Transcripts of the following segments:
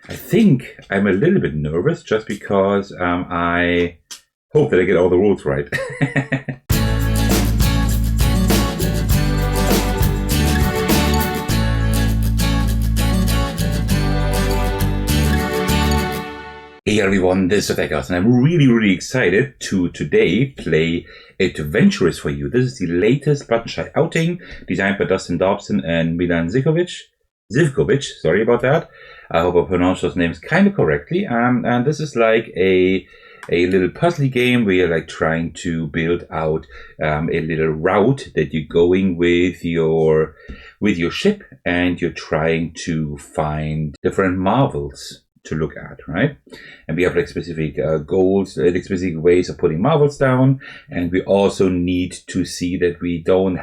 I think I'm a little bit nervous just because I hope that I get all the rules right. Hey everyone, this is Adventurous, and I'm really excited to today play Adventurous for you. This is the latest Button Shy outing, designed by Dustin Dobson and Milan Zivkovic, sorry about that. I hope I pronounced those names kind of correctly. And this is like a little puzzly game where you're like trying to build out a little route that you're going with your ship, and you're trying to find different marvels to look at, right? And we have like specific goals, like specific ways of putting marvels down, and we also need to see that we don't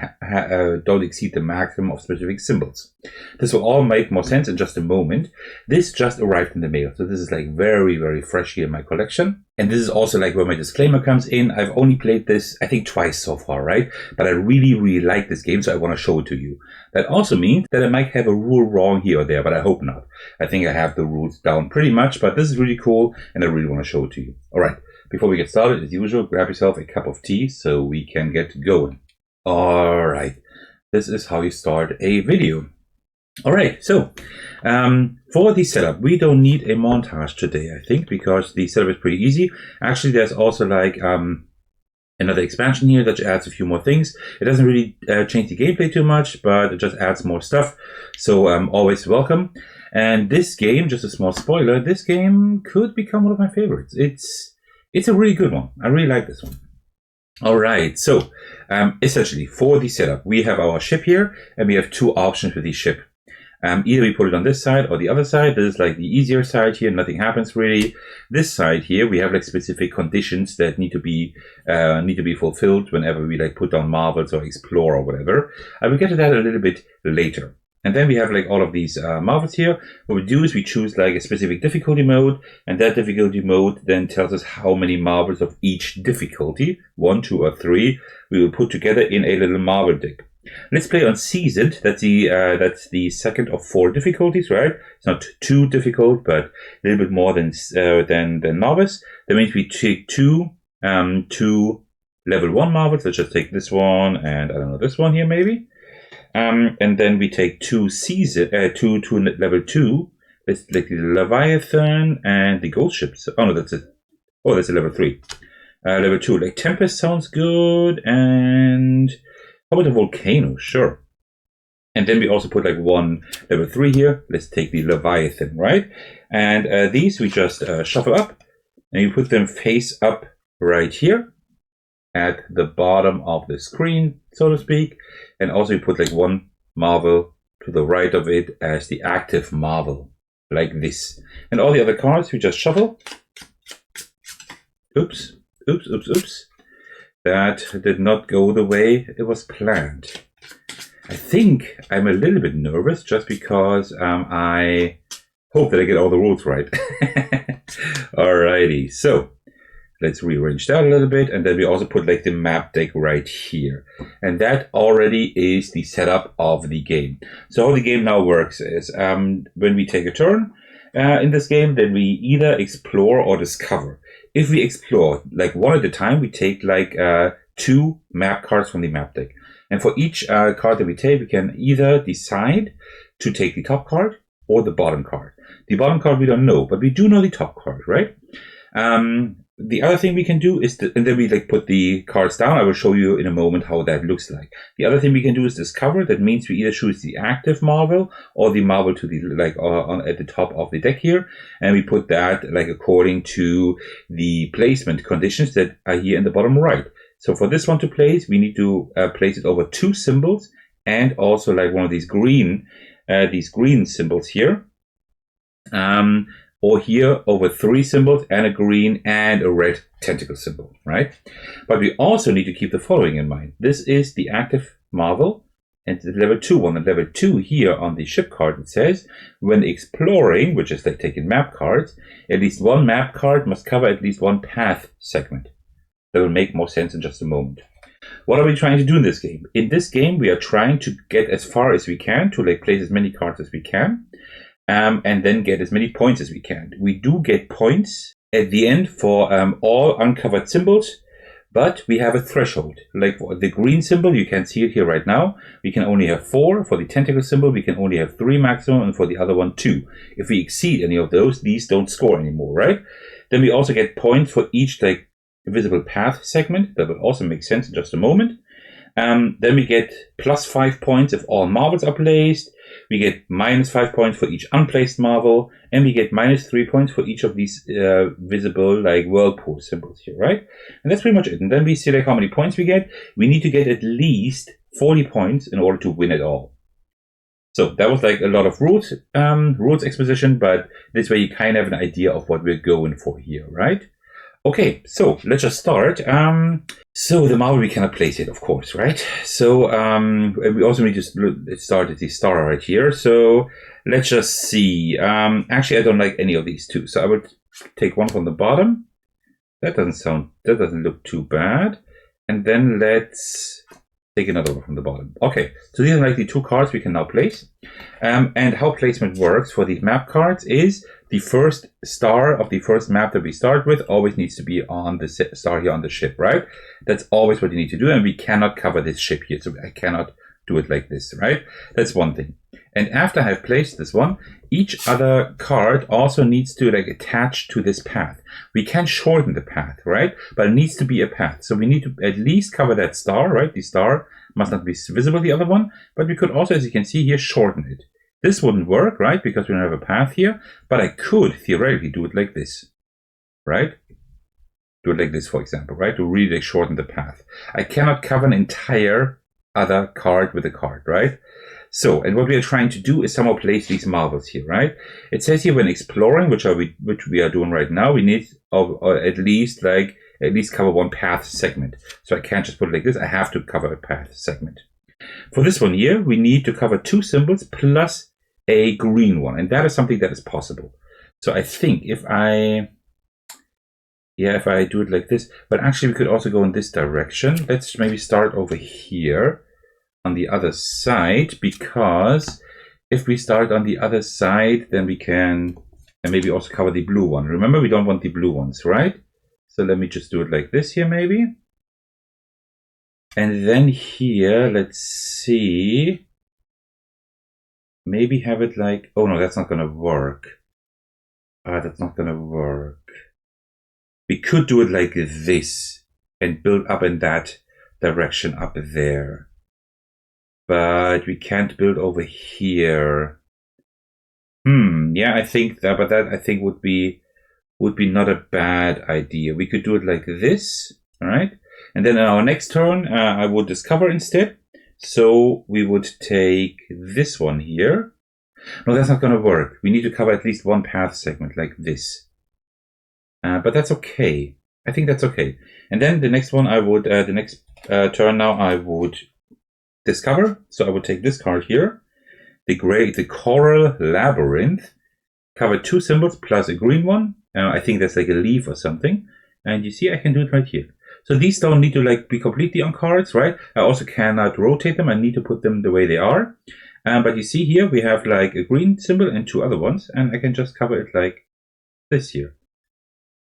exceed the maximum of specific symbols. This will all make more sense in just a moment. This just arrived in the mail, so this is like very fresh here in my collection. And this is also like where my disclaimer comes in. I've only played this, I think, twice so far, right? But I really like this game, so I want to show it to you. That also means that I might have a rule wrong here or there, but I hope not. I think I have the rules down pretty much, but this is really cool, and I really want to show it to you. All right, before we get started, as usual, grab yourself a cup of tea so we can get going. All right, this is how you start a video. All right, so for the setup, we don't need a montage today, I think, because the setup is pretty easy. Actually, there's also like another expansion here that adds a few more things. It doesn't really change the gameplay too much, but it just adds more stuff. So always welcome. And this game, just a small spoiler, this game could become one of my favorites. It's a really good one. I really like this one. All right, so essentially for the setup, we have our ship here, and we have two options with the ship. Either we put it on this side or the other side. This is like the easier side here. Nothing happens really. This side here, we have like specific conditions that need to be fulfilled whenever we like put down marvels or explore or whatever. I will get to that a little bit later. And then we have like all of these marvels here. What we do is we choose like a specific difficulty mode, and that difficulty mode then tells us how many marvels of each difficulty, 1, 2, or 3, we will put together in a little marvel deck. Let's play on Seasoned. That's the second of 4 difficulties, right? It's not too difficult, but a little bit more than Novice. That means we take two level 1 marvels. Let's just take this one and I don't know, this one here maybe. And then we take two level 2. Let's take the Leviathan and the Ghost ships. Oh no, that's it. Oh, that's a level 3. Level 2, like Tempest sounds good, and how about the Volcano? Sure. And then we also put like one level 3 here. Let's take the Leviathan, right? And these we just shuffle up, and you put them face up right here at the bottom of the screen, so to speak. And also you put like one marvel to the right of it as the active marvel, like this. And all the other cards we just shuffle. Oops. That did not go the way it was planned. I think I'm a little bit nervous just because I hope that I get all the rules right. Alrighty, so let's rearrange that a little bit, and then we also put like the map deck right here. And that already is the setup of the game. So how the game now works is when we take a turn in this game, then we either explore or discover. If we explore, like one at a time, we take like 2 map cards from the map deck. And for each card that we take, we can either decide to take the top card or the bottom card. The bottom card we don't know, but we do know the top card, right? The other thing we can do is, and then we like put the cards down. I will show you in a moment how that looks like. The other thing we can do is discover. That means we either choose the active marvel or the marvel to the like at the top of the deck here, and we put that like according to the placement conditions that are here in the bottom right. So for this one to place, we need to place it over 2 symbols, and also like one of these green symbols here. Or here over 3 symbols and a green and a red tentacle symbol, right? But we also need to keep the following in mind. This is the active marvel, and the level 2 one. The level 2 here on the ship card, it says, when exploring, which is like taking map cards, at least one map card must cover at least one path segment. That will make more sense in just a moment. What are we trying to do in this game? In this game, we are trying to get as far as we can to like place as many cards as we can. and then get as many points as we can. We do get points at the end for all uncovered symbols, but we have a threshold. Like for the green symbol, you can see it here right now. We can only have 4. For the tentacle symbol, we can only have 3 maximum, and for the other one, 2. If we exceed any of those, these don't score anymore, right? Then we also get points for each like visible path segment. That will also make sense in just a moment. Then we get plus 5 points if all marbles are placed. We get minus 5 points for each unplaced marble, and we get minus 3 points for each of these visible like whirlpool symbols here, right? And that's pretty much it. And then we see like how many points we get. We need to get at least 40 points in order to win it all. So that was like a lot of rules exposition, but this way you kind of have an idea of what we're going for here, right? Okay, so let's just start. So the marble we cannot place it, of course, right? So we also need to start at the star right here. So let's just see. Actually, I don't like any of these two. So I would take one from the bottom. That doesn't look too bad. And then let's take another one from the bottom. Okay, so these are like the 2 cards we can now place. And how placement works for these map cards is the first star of the first map that we start with always needs to be on the star here on the ship, right? That's always what you need to do, and we cannot cover this ship here, so I cannot do it like this, right? That's one thing. And after I've placed this one, each other card also needs to like attach to this path. We can shorten the path, right? But it needs to be a path. So we need to at least cover that star, right? The star must not be visible, the other one. But we could also, as you can see here, shorten it. This wouldn't work, right? Because we don't have a path here. But I could theoretically do it like this, right? Do it like this, for example, right? To really like shorten the path. I cannot cover an entire other card with a card, right? So, and what we are trying to do is somehow place these marbles here, right? It says here when exploring, which we are doing right now, we need at least cover one path segment. So I can't just put it like this. I have to cover a path segment. For this one here, we need to cover 2 symbols plus a green one, and that is something that is possible. So I think if I do it like this, but actually we could also go in this direction. Let's maybe start over here on the other side, because if we start on the other side, then we can, and maybe also cover the blue one. Remember, we don't want the blue ones, right? So let me just do it like this here, maybe. And then here, let's see. Maybe have it like, oh no, that's not going to work. That's not going to work. We could do it like this and build up in that direction up there. But we can't build over here. Yeah, I think that, but that I think would be not a bad idea. We could do it like this, all right? And then in our next turn, I would discover instead. So we would take this one here. No, that's not going to work. We need to cover at least one path segment like this. But that's okay. I think that's okay. And then the next one, I would the next turn now, I would discover. So I would take this card here, the Coral Labyrinth, cover 2 symbols plus a green one. I think that's like a leaf or something. And you see, I can do it right here. So these don't need to like be completely on cards, right? I also cannot rotate them. I need to put them the way they are. But you see here, we have like a green symbol and 2 other ones, and I can just cover it like this here.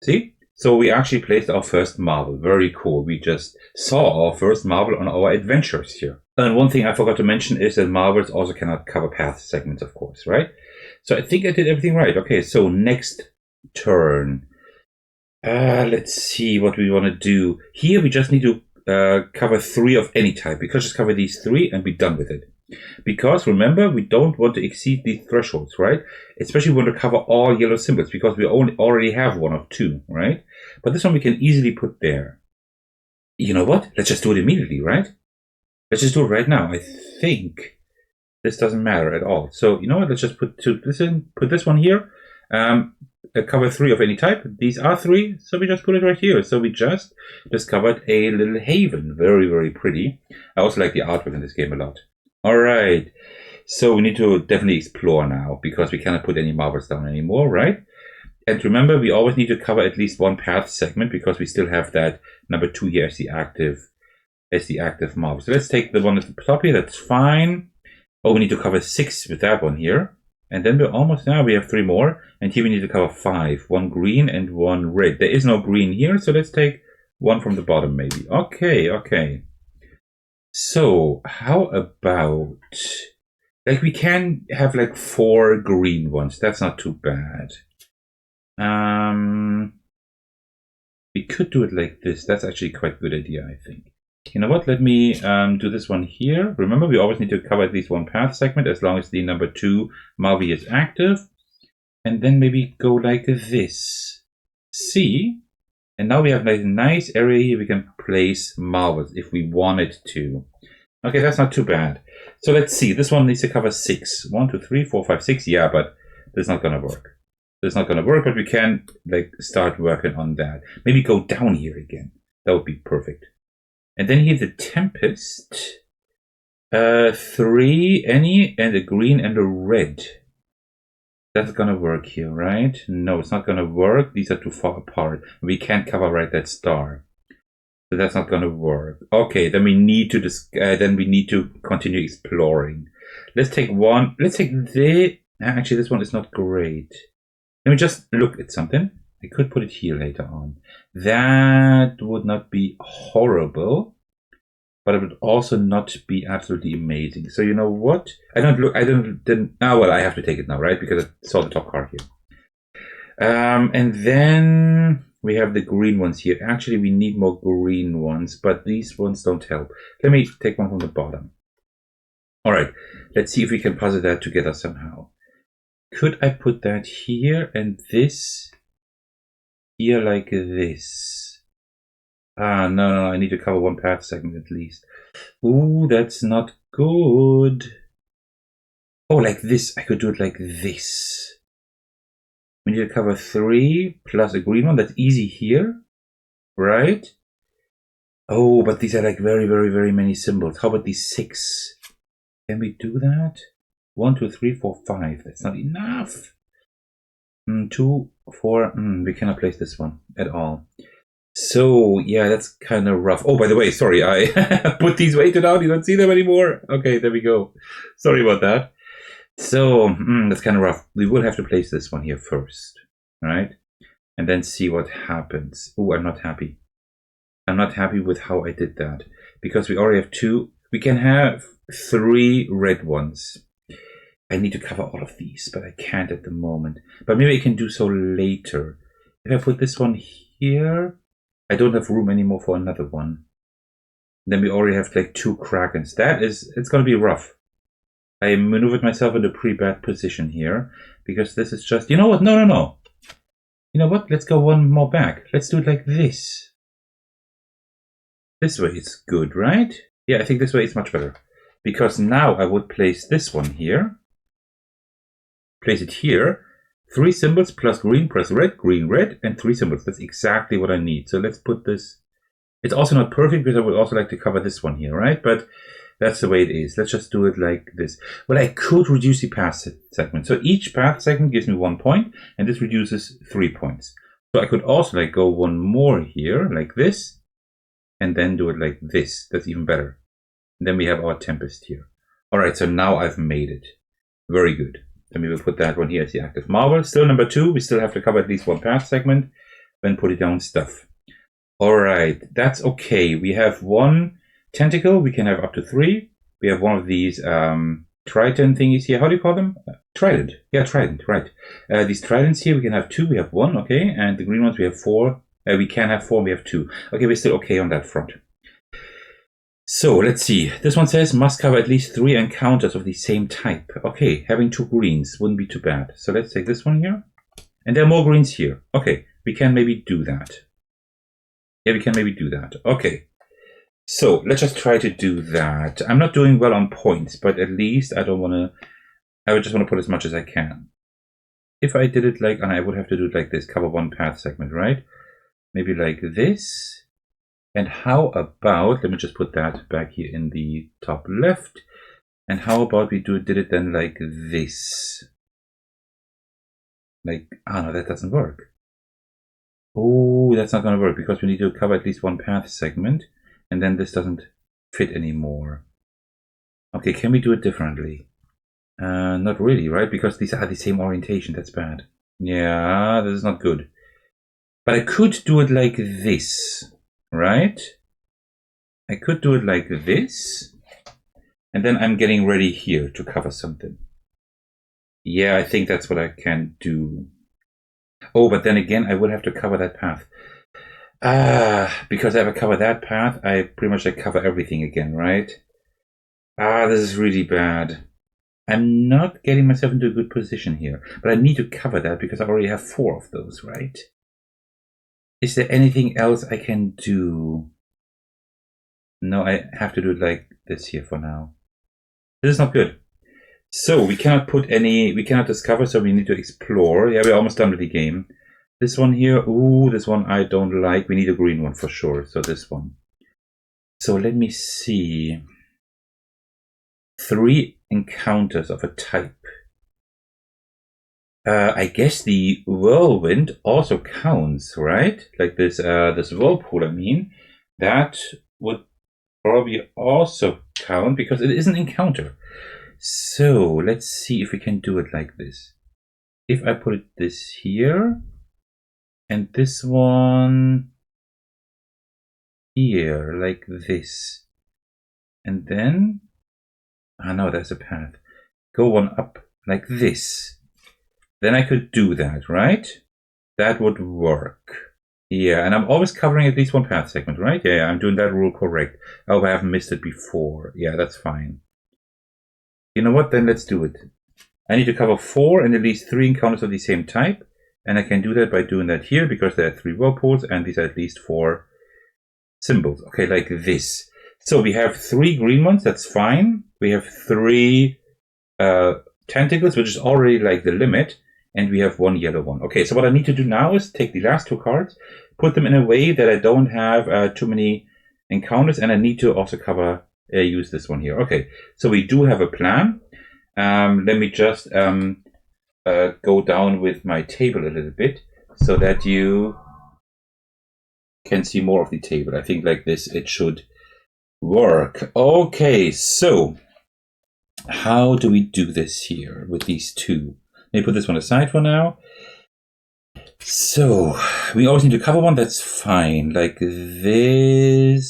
See? So we actually placed our first marble. Very cool. We just saw our first marble on our Adventurous here. And one thing I forgot to mention is that marbles also cannot cover path segments, of course, right? So I think I did everything right. Okay, so next turn. Let's see what we want to do. Here we just need to cover 3 of any type. We could just cover these 3 and be done with it. Because remember, we don't want to exceed these thresholds, right? Especially when we cover all yellow symbols, because we already have 1 of 2, right? But this one we can easily put there. You know what? Let's just do it immediately, right? Let's just do it right now. I think this doesn't matter at all. So you know what? Let's just put this in. Put this one here. Cover 3 of any type. These are 3, so we just put it right here. So we just discovered a little haven. Very, very pretty. I also like the artwork in this game a lot. All right, so we need to definitely explore now, because we cannot put any marbles down anymore, right? And remember, we always need to cover at least 1 path segment, because we still have that number 2 here as the active marble. So let's take the one at the top here. That's fine. Oh, we need to cover 6 with that one here. And then we're almost now. We have 3 more. And here we need to cover 5. 1 green and 1 red. There is no green here, so let's take 1 from the bottom maybe. Okay, okay. So, how about... Like, we can have like 4 green ones. That's not too bad. We could do it like this. That's actually quite a good idea, I think. You know what? Let me do this one here. Remember, we always need to cover at least 1 path segment as long as the number 2 Mavi is active. And then maybe go like this. See? And now we have like a nice area here we can place marbles if we wanted to. Okay, that's not too bad. So let's see. This one needs to cover 6. 1, 2, 3, 4, 5, 6. Yeah, but that's not going to work. That's not going to work, but we can like start working on that. Maybe go down here again. That would be perfect. And then here the Tempest. 3, any, and a green and a red. That's gonna work here, right? No, it's not gonna work. These are too far apart. We can't cover right that star. So that's not gonna work. Okay, then we need to continue exploring. Let's take one. Let's take the. Actually, this one is not great. Let me just look at something. I could put it here later on. That would not be horrible, but it would also not be absolutely amazing. So you know what? Well, I have to take it now, right? Because I saw the top card here. And then we have the green ones here. Actually, we need more green ones, but these ones don't help. Let me take one from the bottom. All right, let's see if we can puzzle that together somehow. Could I put that here and this here like this? No, I need to cover 1 path segment at least. Ooh, that's not good. Oh, like this. I could do it like this. We need to cover 3 plus a green one. That's easy here, right? Oh, but these are like very, very, very many symbols. How about these 6? Can we do that? 1, 2, 3, 4, 5. That's not enough. 2, 4. We cannot place this one at all. So, yeah, that's kind of rough. Oh, by the way, sorry, I put these weighted out. You don't see them anymore. Okay, there we go. Sorry about that. So, that's kind of rough. We will have to place this one here first, right? And then see what happens. Oh, I'm not happy. I'm not happy with how I did that. Because we already have 2. We can have 3 red ones. I need to cover all of these, but I can't at the moment. But maybe I can do so later. If I put this one here, I don't have room anymore for another one. Then we already have like 2 Krakens. It's going to be rough. I maneuvered myself in a pretty bad position here. Because this is just, you know what? No. You know what? Let's go one more back. Let's do it like this. This way is good, right? Yeah, I think this way is much better. Because now I would place this one here. Place it here. 3 symbols plus green plus red, green, red, and 3 symbols. That's exactly what I need. So let's put this. It's also not perfect because I would also like to cover this one here, right? But that's the way it is. Let's just do it like this. Well, I could reduce the path segment. So each path segment gives me 1 point, and this reduces 3 points. So I could also like go 1 more here, like this, and then do it like this. That's even better. And then we have our Tempest here. All right, so now I've made it. Very good. Then we will put that one here as the active marble. Still number 2. We still have to cover at least 1 path segment. Then put it down stuff. All right, that's okay. We have 1 tentacle. We can have up to 3. We have one of these trident thingies here. How do you call them? Trident. Yeah, trident, right. These tridents here, we can have 2. We have 1, okay. And the green ones, we have 4. We can have 4. We have 2. Okay, we're still okay on that front. So let's see. This one says must cover at least 3 encounters of the same type. Okay, having 2 greens wouldn't be too bad. So let's take this one here. And there are more greens here. Okay, we can maybe do that. Yeah, we can maybe do that. Okay. So let's just try to do that. I'm not doing well on points, but at least I would just want to put as much as I can. If I did it like, and I would have to do it like this, cover 1 path segment, right? Maybe like this. And how about, let me just put that back here in the top left. And how about we did it then like this? Like, no, that doesn't work. Oh, that's not going to work because we need to cover at least 1 path segment. And then this doesn't fit anymore. Okay, can we do it differently? Not really, right? Because these are the same orientation. That's bad. Yeah, this is not good. But I could do it like this, right? I could do it like this. And then I'm getting ready here to cover something. Yeah, I think that's what I can do. Oh, but then again, I would have to cover that path. Because if I cover that path, I pretty much cover everything again, right? This is really bad. I'm not getting myself into a good position here, but I need to cover that because I already have 4 of those, right? Is there anything else I can do? No, I have to do it like this here for now. This is not good. So we cannot we cannot discover, so we need to explore. Yeah, we're almost done with the game. This one here, ooh, this one I don't like. We need a green one for sure, so this one. So let me see. 3 encounters of a type. I guess the whirlwind also counts, right? Like this, this whirlpool, I mean. That would probably also count because it is an encounter. So let's see if we can do it like this. If I put this here and this one here, like this, and then, no, there's a path. Go one up like this. Then I could do that, right? That would work. Yeah, and I'm always covering at least one path segment, right? Yeah, I'm doing that rule correct. Oh, I haven't missed it before. Yeah, that's fine. You know what? Then let's do it. I need to cover 4 and at least 3 encounters of the same type. And I can do that by doing that here because there are 3 whirlpools and these are at least 4 symbols. Okay, like this. So we have 3 green ones. That's fine. We have 3 tentacles, which is already like the limit. And we have 1 yellow one. Okay, so what I need to do now is take the last 2 cards, put them in a way that I don't have too many encounters, and I need to also cover, use this one here. Okay, so we do have a plan. Let me just go down with my table a little bit so that you can see more of the table. I think like this it should work. Okay, so how do we do this here with these 2? Let me put this one aside for now. So we always need to cover one. That's fine. Like this,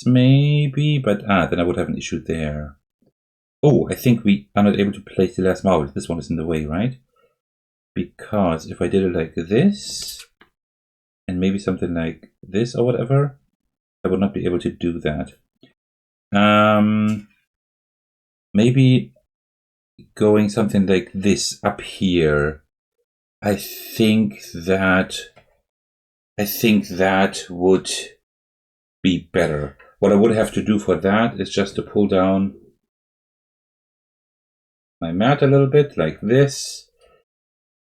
maybe, but then I would have an issue there. Oh, I think we are not able to place the last marble. This one is in the way, right? Because if I did it like this, and maybe something like this or whatever, I would not be able to do that. Maybe going something like this up here. I think that would be better. What I would have to do for that is just to pull down my mat a little bit like this.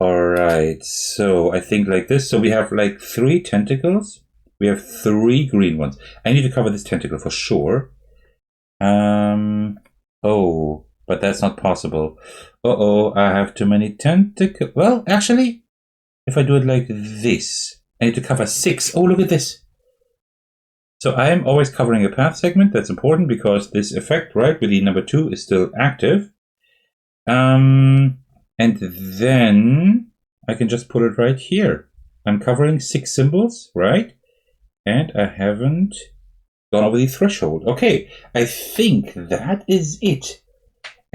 Alright, so I think like this. So we have like 3 tentacles. We have 3 green ones. I need to cover this tentacle for sure. Oh, but that's not possible. Uh-oh, I have too many tentacles. Well, actually, if I do it like this, I need to cover 6. Oh, look at this. So I am always covering a path segment. That's important because this effect, right, with the number 2 is still active. And then I can just put it right here. I'm covering 6 symbols, right? And I haven't gone over the threshold. Okay, I think that is it.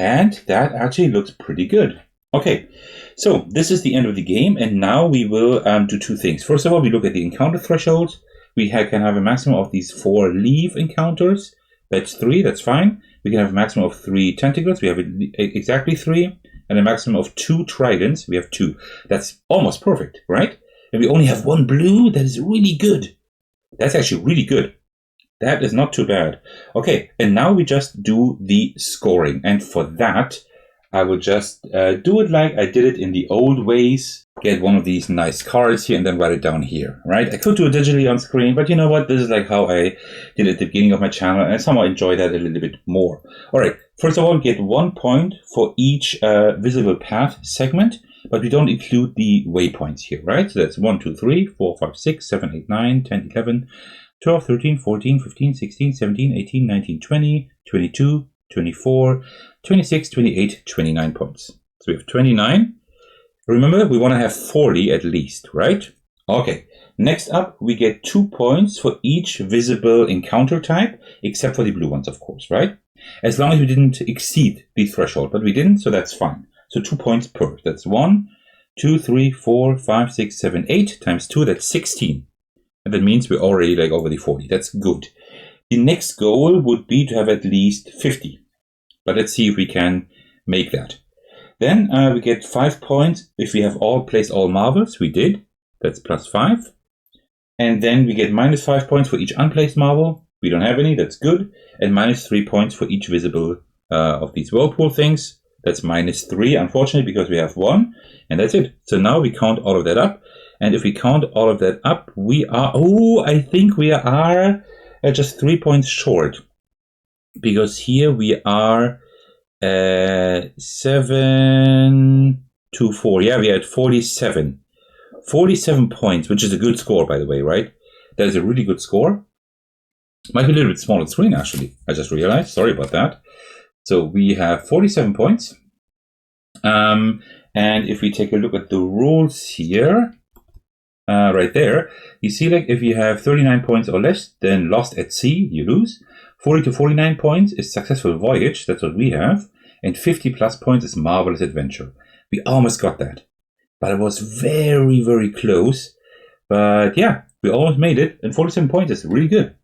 And that actually looks pretty good. Okay, so this is the end of the game, and now we will do 2 things. First of all, we look at the encounter thresholds. We can have a maximum of these 4 leaf encounters. That's 3, that's fine. We can have a maximum of 3 tentacles. We have exactly 3. And a maximum of 2 tridents. We have 2. That's almost perfect, right? And we only have 1 blue. That is really good. That's actually really good. That is not too bad. Okay, and now we just do the scoring. And for that, I will just do it like I did it in the old ways. Get one of these nice cards here and then write it down here, right? I could do it digitally on screen, but you know what? This is like how I did it at the beginning of my channel, and I somehow enjoy that a little bit more. All right, first of all, get 1 point for each visible path segment, but we don't include the waypoints here, right? So that's 1, 2, 3, 4, 5, 6, 7, 8, 9, 10, 11, 12, 13, 14, 15, 16, 17, 18, 19, 20, 22, 24, 26, 28, 29 points. So we have 29. Remember, we want to have 40 at least, right? Okay. Next up, we get 2 points for each visible encounter type, except for the blue ones, of course, right? As long as we didn't exceed the threshold, but we didn't, so that's fine. So 2 points per. That's 1, 2, 3, 4, 5, 6, 7, 8 times 2, that's 16. And that means we're already like over the 40. That's good. The next goal would be to have at least 50. But let's see if we can make that. Then we get 5 points if we have placed all marbles. We did. That's plus 5. And then we get minus 5 points for each unplaced marble. We don't have any. That's good. And minus 3 points for each visible of these whirlpool things. That's minus 3, unfortunately, because we have 1. And that's it. So now we count all of that up. And if we count all of that up, we are... Oh, I think we are just 3 points short. Because here we are 7 to 4. Yeah, we are at 47. 47 points, which is a good score, by the way, right? That is a really good score. Might be a little bit small on screen, actually. I just realized. Sorry about that. So we have 47 points. And if we take a look at the rules here, right there, you see, like, if you have 39 points or less, then lost at sea, you lose. 40 to 49 points is successful voyage. That's what we have. And 50 plus points is marvelous adventure. We almost got that. But it was very, very close. But yeah, we almost made it. And 47 points is really good.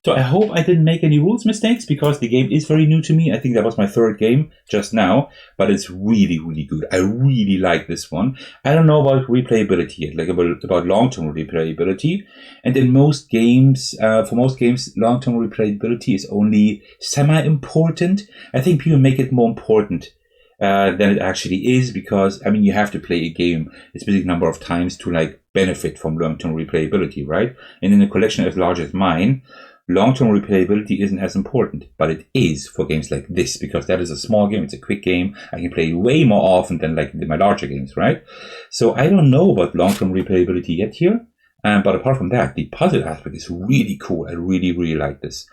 So I hope I didn't make any rules mistakes because the game is very new to me. I think that was my third game just now. But it's really, really good. I really like this one. I don't know about replayability yet, like about long-term replayability. And in most games, for most games, long-term replayability is only semi-important. I think people make it more important than it actually is because, I mean, you have to play a game a specific number of times to like benefit from long-term replayability, right? And in a collection as large as mine, long-term replayability isn't as important, but it is for games like this because that is a small game, it's a quick game. I can play way more often than like my larger games, right? So I don't know about long-term replayability yet here. But apart from that, the puzzle aspect is really cool. I really, really like this.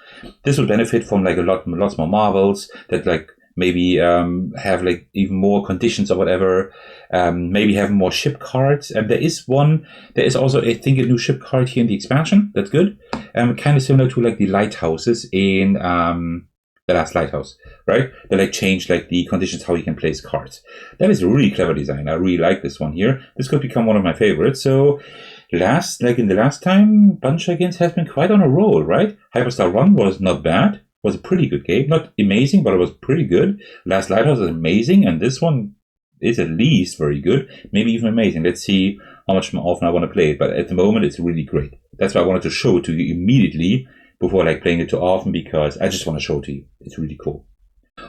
This will benefit from like lots more marbles that like maybe have like even more conditions or whatever. Maybe have more ship cards. And there is also, I think, a new ship card here in the expansion. That's good. Kind of similar to like the lighthouses in the last lighthouse, right? They like change like the conditions how you can place cards. That is a really clever design. I really like this one here. This could become one of my favorites. So in the last time, Bunch Against has been quite on a roll, right? Hyperstar Run was not bad. Was a pretty good game. Not amazing, but it was pretty good. Last Lighthouse is amazing, and this one is at least very good. Maybe even amazing. Let's see how much more often I want to play it. But at the moment, it's really great. That's why I wanted to show it to you immediately before like playing it too often, because I just want to show it to you. It's really cool.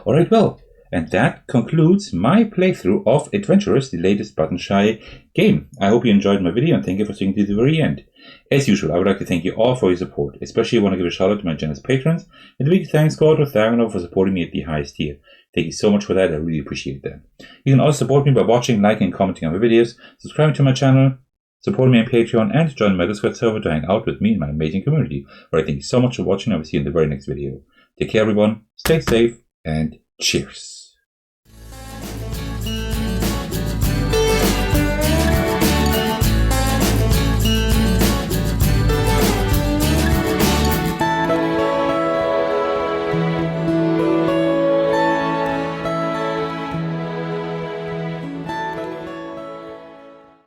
All right, well, and that concludes my playthrough of Adventurous, the latest Button Shy game. I hope you enjoyed my video, and thank you for sticking to the very end. As usual, I would like to thank you all for your support. Especially I want to give a shout out to my generous patrons, and a big thanks go out to Thaganov for supporting me at the highest tier. Thank you so much for that, I really appreciate that. You can also support me by watching, liking, and commenting on my videos, subscribing to my channel, supporting me on Patreon, and joining my Discord server to hang out with me and my amazing community. Alright, thank you so much for watching, I will see you in the very next video. Take care everyone, stay safe, and cheers.